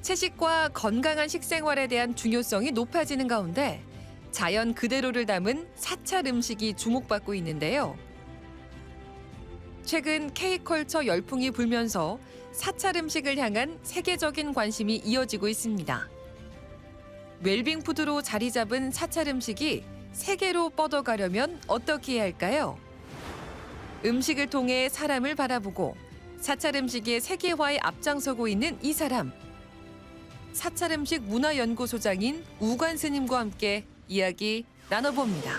채식과 건강한 식생활에 대한 중요성이 높아지는 가운데 자연 그대로를 담은 사찰 음식이 주목받고 있는데요. 최근 K컬처 열풍이 불면서 사찰 음식을 향한 세계적인 관심이 이어지고 있습니다. 웰빙 푸드로 자리 잡은 사찰 음식이 세계로 뻗어가려면 어떻게 해야 할까요? 음식을 통해 사람을 바라보고 사찰 음식의 세계화에 앞장서고 있는 이 사람. 사찰 음식 문화연구소장인 우관 스님과 함께 이야기 나눠봅니다.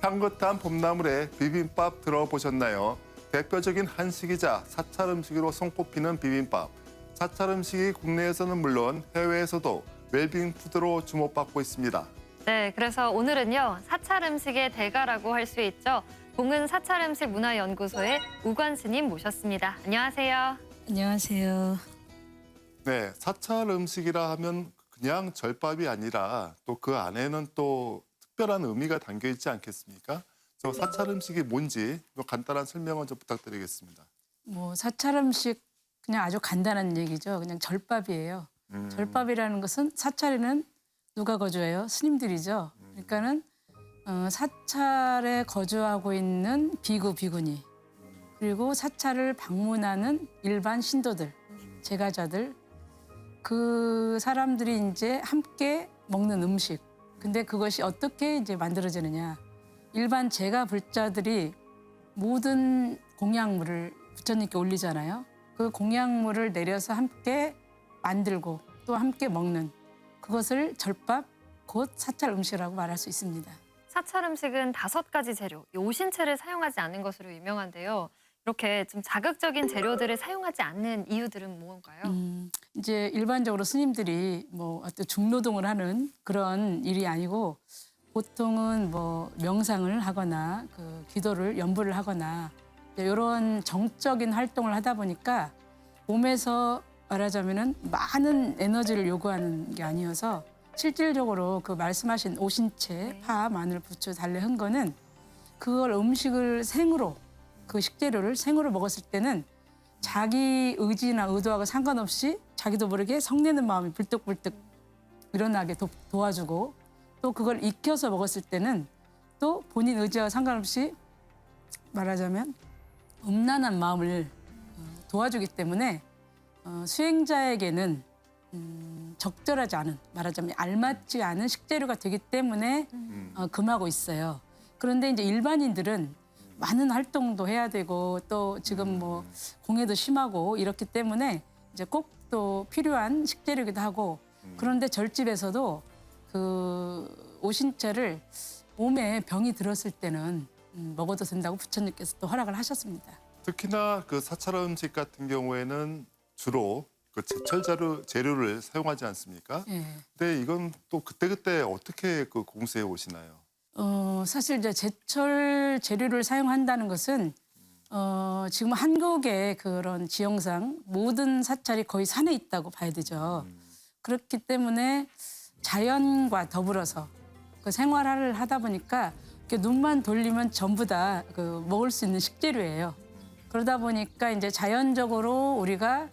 향긋한 봄나물에 비빔밥 들어보셨나요? 대표적인 한식이자 사찰 음식으로 손꼽히는 비빔밥. 사찰 음식이 국내에서는 물론 해외에서도 웰빙 푸드로 주목받고 있습니다. 네, 그래서 오늘은요. 사찰 음식의 대가라고 할 수 있죠. 봉은 사찰 음식 문화연구소의 우관 스님 모셨습니다. 안녕하세요. 안녕하세요. 네, 사찰 음식이라 하면 그냥 절밥이 아니라 또 그 안에는 또 특별한 의미가 담겨 있지 않겠습니까? 저 사찰 음식이 뭔지 간단한 설명을 좀 부탁드리겠습니다. 사찰 음식 그냥 아주 간단한 얘기죠. 그냥 절밥이에요. 절밥이라는 것은 사찰에는 누가 거주해요? 스님들이죠. 그러니까는 사찰에 거주하고 있는 비구, 비구니 그리고 사찰을 방문하는 일반 신도들, 제가자들 그 사람들이 이제 함께 먹는 음식. 근데 그것이 어떻게 이제 만들어지느냐? 일반 제가 불자들이 모든 공약물을 부처님께 올리잖아요. 그 공약물을 내려서 함께 만들고 또 함께 먹는 그것을 절밥, 곧 사찰 음식이라고 말할 수 있습니다. 사찰 음식은 5가지 재료, 오신채를 사용하지 않는 것으로 유명한데요. 이렇게 좀 자극적인 재료들을 사용하지 않는 이유들은 뭔가요? 이제 일반적으로 스님들이 어떤 중노동을 하는 그런 일이 아니고 보통은 명상을 하거나 그 기도를 연부를 하거나 이런 정적인 활동을 하다 보니까 몸에서 말하자면은 많은 에너지를 요구하는 게 아니어서 실질적으로 그 말씀하신 오신채, 파, 마늘, 부추, 달래, 한 거는 그걸 음식을 생으로 그 식재료를 생으로 먹었을 때는 자기 의지나 의도하고 상관없이 자기도 모르게 성내는 마음이 불떡불떡 일어나게 도와주고 또 그걸 익혀서 먹었을 때는 또 본인 의지와 상관없이 말하자면 음란한 마음을 도와주기 때문에 수행자에게는 적절하지 않은 말하자면 알맞지 않은 식재료가 되기 때문에 금하고 있어요. 그런데 이제 일반인들은 많은 활동도 해야 되고 또 지금 공해도 심하고 이렇기 때문에 이제 꼭 또 필요한 식재료이기도 하고 그런데 절집에서도 그 오신채를 몸에 병이 들었을 때는 먹어도 된다고 부처님께서 또 허락을 하셨습니다. 특히나 그 사찰 음식 같은 경우에는 주로 그 제철 재료를 사용하지 않습니까? 예. 근데 이건 또 그때그때 어떻게 그 공수해 오시나요? 사실 이제 제철 재료를 사용한다는 것은 지금 한국의 그런 지형상 모든 사찰이 거의 산에 있다고 봐야 되죠. 그렇기 때문에 자연과 더불어서 그 생활을 하다 보니까 이렇게 눈만 돌리면 전부 다 그 먹을 수 있는 식재료예요. 그러다 보니까 이제 자연적으로 우리가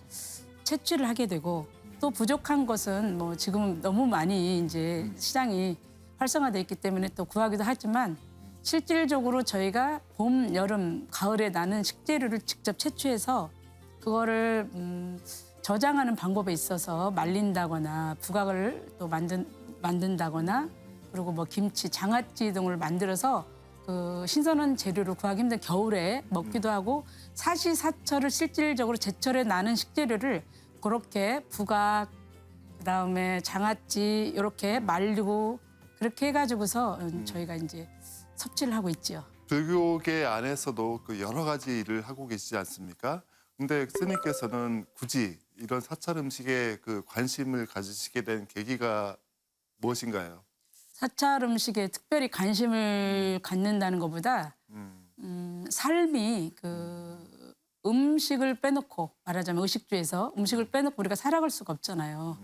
채취를 하게 되고 또 부족한 것은 지금 너무 많이 이제 시장이 활성화돼 있기 때문에 또 구하기도 하지만 실질적으로 저희가 봄, 여름, 가을에 나는 식재료를 직접 채취해서 그거를 저장하는 방법에 있어서 말린다거나 부각을 또 만든다거나 그리고 김치, 장아찌 등을 만들어서 그 신선한 재료를 구하기 힘든 겨울에 먹기도 하고 사시사철을 실질적으로 제철에 나는 식재료를 그렇게 부각, 그다음에 장아찌 이렇게 말리고 그렇게 해가지고서 저희가 이제 섭취를 하고 있죠. 불교계 안에서도 그 여러 가지 일을 하고 계시지 않습니까? 근데 스님께서는 굳이 이런 사찰 음식에 그 관심을 가지시게 된 계기가 무엇인가요? 사찰 음식에 특별히 관심을 갖는다는 것보다 삶이 그 음식을 빼놓고 말하자면 의식주에서 음식을 빼놓고 우리가 살아갈 수가 없잖아요.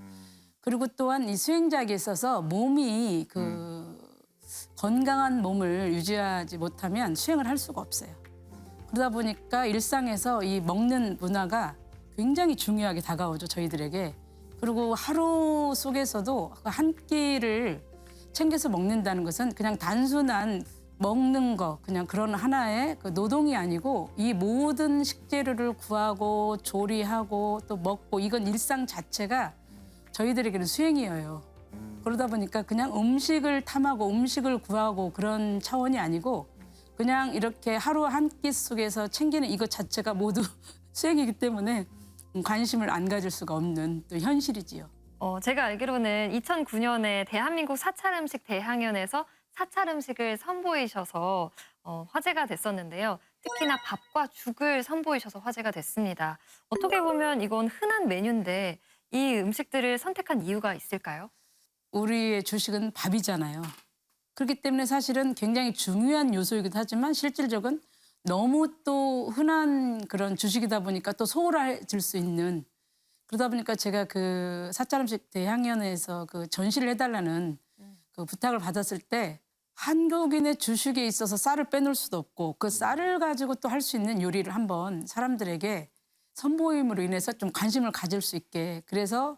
그리고 또한 이 수행자에게 있어서 몸이 그 건강한 몸을 유지하지 못하면 수행을 할 수가 없어요. 그러다 보니까 일상에서 이 먹는 문화가 굉장히 중요하게 다가오죠, 저희들에게. 그리고 하루 속에서도 그 한 끼를 챙겨서 먹는다는 것은 그냥 단순한 먹는 거, 그냥 그런 하나의 그 노동이 아니고 이 모든 식재료를 구하고 조리하고 또 먹고 이건 일상 자체가 저희들에게는 수행이에요. 그러다 보니까 그냥 음식을 탐하고 음식을 구하고 그런 차원이 아니고 그냥 이렇게 하루 한 끼 속에서 챙기는 이것 자체가 모두 수행이기 때문에 관심을 안 가질 수가 없는 또 현실이지요. 제가 알기로는 2009년에 대한민국 사찰 음식 대항연에서 사찰 음식을 선보이셔서 화제가 됐었는데요. 특히나 밥과 죽을 선보이셔서 화제가 됐습니다. 어떻게 보면 이건 흔한 메뉴인데 이 음식들을 선택한 이유가 있을까요? 우리의 주식은 밥이잖아요. 그렇기 때문에 사실은 굉장히 중요한 요소이기도 하지만 실질적은 너무 또 흔한 그런 주식이다 보니까 또 소홀해질 수 있는 그러다 보니까 제가 그 사찰음식 대항연에서 그 전시를 해달라는 그 부탁을 받았을 때 한국인의 주식에 있어서 쌀을 빼놓을 수도 없고 그 쌀을 가지고 또 할 수 있는 요리를 한번 사람들에게 선보임으로 인해서 좀 관심을 가질 수 있게 그래서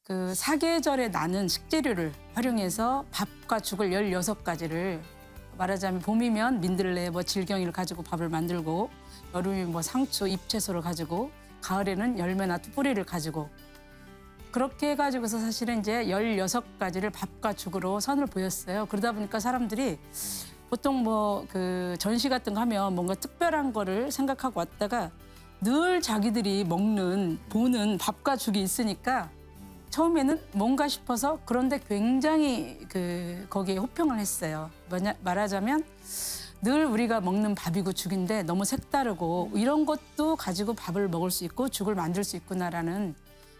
그 사계절에 나는 식재료를 활용해서 밥과 죽을 16가지를 말하자면 봄이면 민들레, 뭐 질경이를 가지고 밥을 만들고 여름이면 뭐 상추, 잎채소를 가지고 가을에는 열매나 뿌리를 가지고 그렇게 해가지고서 사실은 이제 16가지를 밥과 죽으로 선을 보였어요. 그러다 보니까 사람들이 보통 뭐 그 전시 같은 거 하면 뭔가 특별한 거를 생각하고 왔다가 늘 자기들이 먹는, 보는 밥과 죽이 있으니까 처음에는 뭔가 싶어서 그런데 굉장히 그 거기에 호평을 했어요. 말하자면 늘 우리가 먹는 밥이고 죽인데 너무 색다르고 이런 것도 가지고 밥을 먹을 수 있고 죽을 만들 수 있구나라는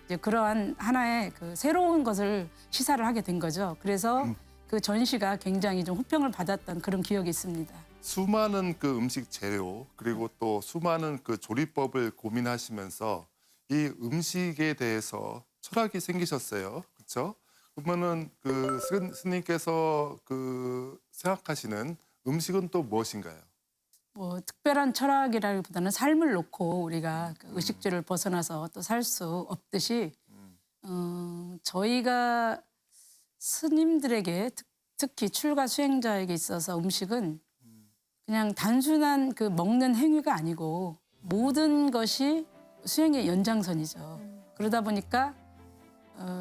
이제 그러한 하나의 그 새로운 것을 시사를 하게 된 거죠. 그래서 그 전시가 굉장히 좀 호평을 받았던 그런 기억이 있습니다. 수많은 그 음식 재료 그리고 또 수많은 그 조리법을 고민하시면서 이 음식에 대해서 철학이 생기셨어요. 그렇죠? 그러면은 그 스님께서 그 생각하시는 음식은 또 무엇인가요? 뭐 특별한 철학이라기보다는 삶을 놓고 우리가 그 의식주를 벗어나서 또 살 수 없듯이 저희가 스님들에게 특히 출가 수행자에게 있어서 음식은 그냥 단순한 그 먹는 행위가 아니고 모든 것이 수행의 연장선이죠. 그러다 보니까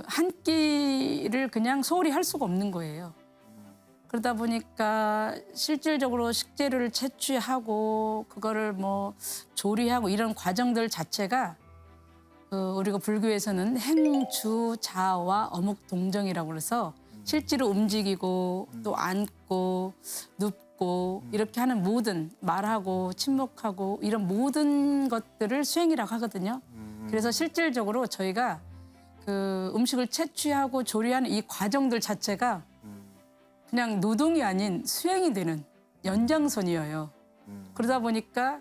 한 끼를 그냥 소홀히 할 수가 없는 거예요. 그러다 보니까 실질적으로 식재료를 채취하고 그거를 뭐 조리하고 이런 과정들 자체가 우리가 불교에서는 행주 자와 어묵 동정이라고 그래서 실제로 움직이고 또 앉고 눕고 이렇게 하는 모든 말하고 침묵하고 이런 모든 것들을 수행이라고 하거든요. 그래서 실질적으로 저희가 그 음식을 채취하고 조리하는 이 과정들 자체가 그냥 노동이 아닌 수행이 되는 연장선이에요. 그러다 보니까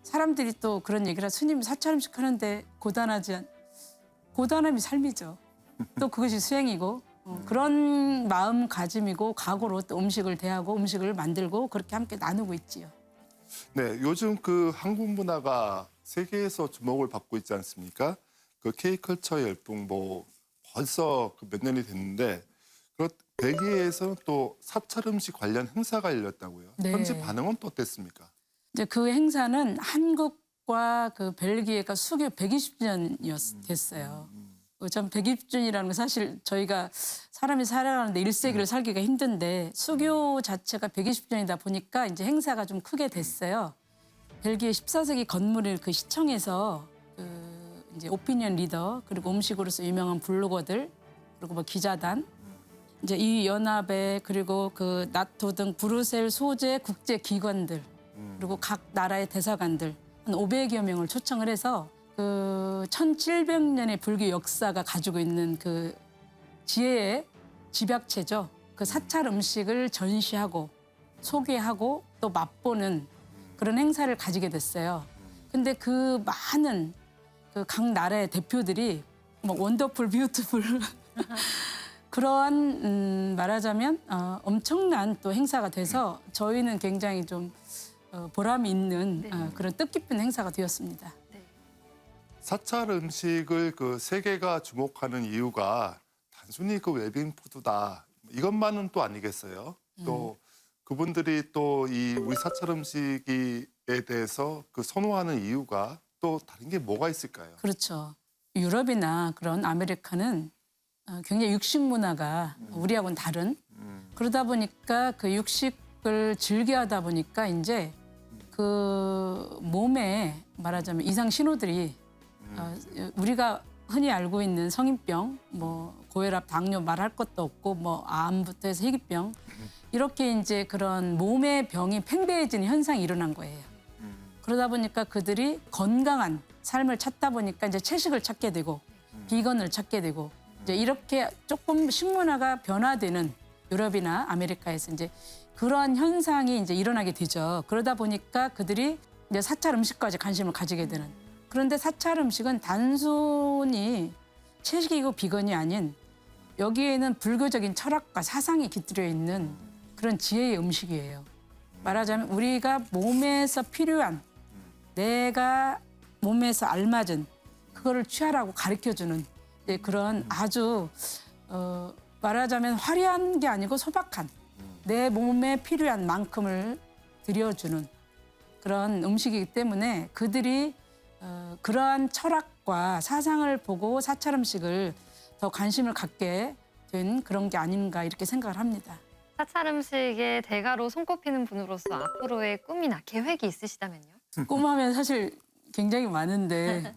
사람들이 또 그런 얘기를 하죠. 스님 사찰 음식 하는데 고단함이 삶이죠. 또 그것이 수행이고 그런 마음가짐이고 각오로 또 음식을 대하고 음식을 만들고 그렇게 함께 나누고 있지요. 네, 요즘 그 한국 문화가 세계에서 주목을 받고 있지 않습니까? 그 K컬처 열풍 뭐 벌써 몇 년이 됐는데 벨기에에서는 또 사찰 음식 관련 행사가 열렸다고요. 네. 현지 반응은 또 어땠습니까? 이제 그 행사는 한국과 그 벨기에가 수교 120주년이 됐어요. 전 120주년이라는 건 사실 저희가 사람이 살아가는데 1세기를 살기가 힘든데 수교 자체가 120주년이다 보니까 이제 행사가 좀 크게 됐어요. 벨기에 14세기 건물을 그 시청에서 그 이제 오피니언 리더 그리고 음식으로서 유명한 블로거들 그리고 뭐 기자단 이제 이 연합에 그리고 그 나토 등 브뤼셀 소재 국제 기관들 그리고 각 나라의 대사관들 한 500여 명을 초청을 해서 그 1700년의 불교 역사가 가지고 있는 그 지혜의 집약체죠. 그 사찰 음식을 전시하고 소개하고 또 맛보는 그런 행사를 가지게 됐어요. 근데 그 많은 그 각 나라의 대표들이 뭐 원더풀, 뷰티풀 그러한 말하자면 엄청난 또 행사가 돼서 저희는 굉장히 좀 보람이 있는 그런 뜻깊은 행사가 되었습니다. 사찰 음식을 그 세계가 주목하는 이유가 단순히 그 웰빙 푸드다 이것만은 또 아니겠어요. 또 그분들이 또 이 우리 사찰 음식에 대해서 그 선호하는 이유가 또 다른 게 뭐가 있을까요? 그렇죠. 유럽이나 그런 아메리카는 굉장히 육식 문화가 우리하고는 다른 그러다 보니까 그 육식을 즐겨하다 보니까 이제 그 몸에 말하자면 이상 신호들이 우리가 흔히 알고 있는 성인병, 뭐 고혈압, 당뇨 말할 것도 없고 뭐 암부터 해서 희귀병 이렇게 이제 그런 몸의 병이 팽배해지는 현상이 일어난 거예요. 그러다 보니까 그들이 건강한 삶을 찾다 보니까 이제 채식을 찾게 되고 비건을 찾게 되고 이제 이렇게 조금 식문화가 변화되는 유럽이나 아메리카에서 이제 그러한 현상이 이제 일어나게 되죠. 그러다 보니까 그들이 이제 사찰 음식까지 관심을 가지게 되는. 그런데 사찰 음식은 단순히 채식이고 비건이 아닌 여기에는 불교적인 철학과 사상이 깃들여 있는 그런 지혜의 음식이에요. 말하자면 우리가 몸에서 필요한 내가 몸에서 알맞은 그거를 취하라고 가르쳐주는 그런 아주 말하자면 화려한 게 아니고 소박한 내 몸에 필요한 만큼을 들여주는 그런 음식이기 때문에 그들이 그러한 철학과 사상을 보고 사찰 음식을 더 관심을 갖게 된 그런 게 아닌가 이렇게 생각을 합니다. 사찰 음식의 대가로 손꼽히는 분으로서 앞으로의 꿈이나 계획이 있으시다면요? 꿈하면 사실 굉장히 많은데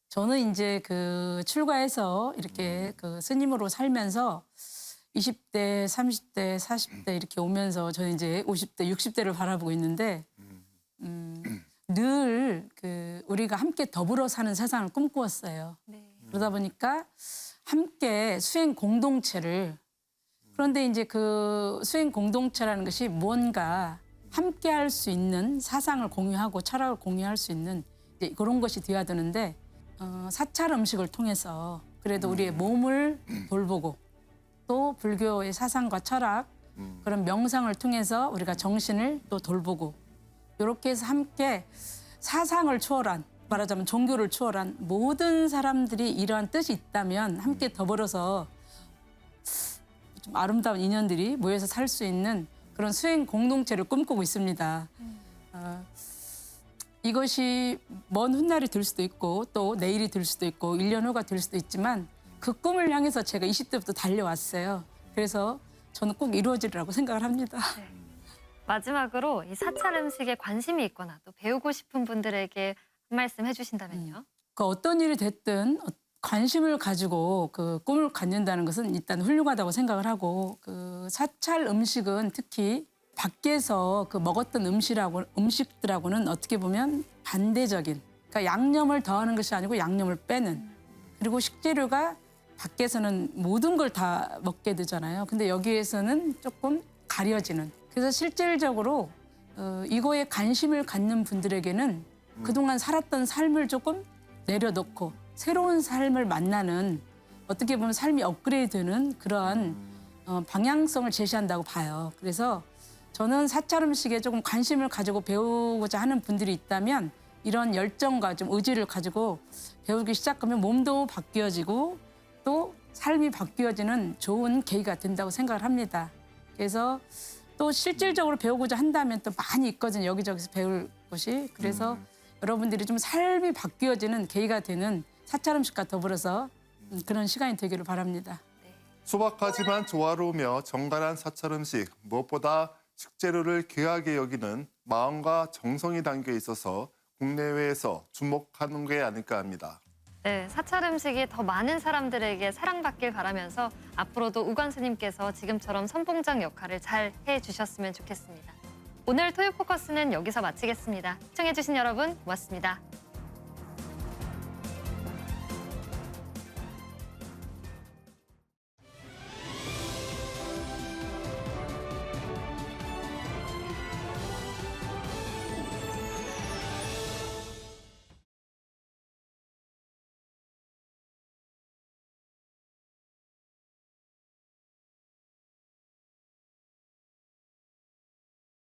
저는 이제 그 출가해서 이렇게 그 스님으로 살면서 20대, 30대, 40대 이렇게 오면서 저는 이제 50대, 60대를 바라보고 있는데 늘 그 우리가 함께 더불어 사는 세상을 꿈꾸었어요. 네. 그러다 보니까 함께 수행 공동체를 그런데 이제 그 수행 공동체라는 것이 무언가 함께 할 수 있는 사상을 공유하고 철학을 공유할 수 있는 이제 그런 것이 되어야 되는데 사찰 음식을 통해서 그래도 우리의 몸을 돌보고 또 불교의 사상과 철학 그런 명상을 통해서 우리가 정신을 또 돌보고 이렇게 해서 함께 사상을 초월한 말하자면 종교를 초월한 모든 사람들이 이러한 뜻이 있다면 함께 더불어서 좀 아름다운 인연들이 모여서 살 수 있는 그런 수행 공동체를 꿈꾸고 있습니다. 이것이 먼 훗날이 될 수도 있고 또 내일이 될 수도 있고 1년 후가 될 수도 있지만 그 꿈을 향해서 제가 20대부터 달려왔어요. 그래서 저는 꼭 이루어지리라고 생각을 합니다. 마지막으로 이 사찰 음식에 관심이 있거나 또 배우고 싶은 분들에게 한 말씀 해주신다면요? 그 어떤 일이 됐든 관심을 가지고 그 꿈을 갖는다는 것은 일단 훌륭하다고 생각을 하고 그 사찰 음식은 특히 밖에서 그 먹었던 음식들하고는 어떻게 보면 반대적인 그러니까 양념을 더하는 것이 아니고 양념을 빼는 그리고 식재료가 밖에서는 모든 걸 다 먹게 되잖아요. 근데 여기에서는 조금 가려지는 그래서 실질적으로 이거에 관심을 갖는 분들에게는 그동안 살았던 삶을 조금 내려놓고 새로운 삶을 만나는 어떻게 보면 삶이 업그레이드되는 그러한 방향성을 제시한다고 봐요. 그래서 저는 사찰 음식에 조금 관심을 가지고 배우고자 하는 분들이 있다면 이런 열정과 좀 의지를 가지고 배우기 시작하면 몸도 바뀌어지고 또 삶이 바뀌어지는 좋은 계기가 된다고 생각을 합니다. 그래서 또 실질적으로 배우고자 한다면 또 많이 있거든요. 여기저기서 배울 것이. 그래서 여러분들이 좀 삶이 바뀌어지는 계기가 되는 사찰 음식과 더불어서 그런 시간이 되기를 바랍니다. 소박하지만 조화로우며 정갈한 사찰 음식, 무엇보다 식재료를 귀하게 여기는 마음과 정성이 담겨 있어서 국내외에서 주목하는 게 아닐까 합니다. 네, 사찰 음식이 더 많은 사람들에게 사랑받길 바라면서 앞으로도 우관 스님께서 지금처럼 선봉장 역할을 잘 해주셨으면 좋겠습니다. 오늘 토요 포커스는 여기서 마치겠습니다. 시청해주신 여러분 고맙습니다.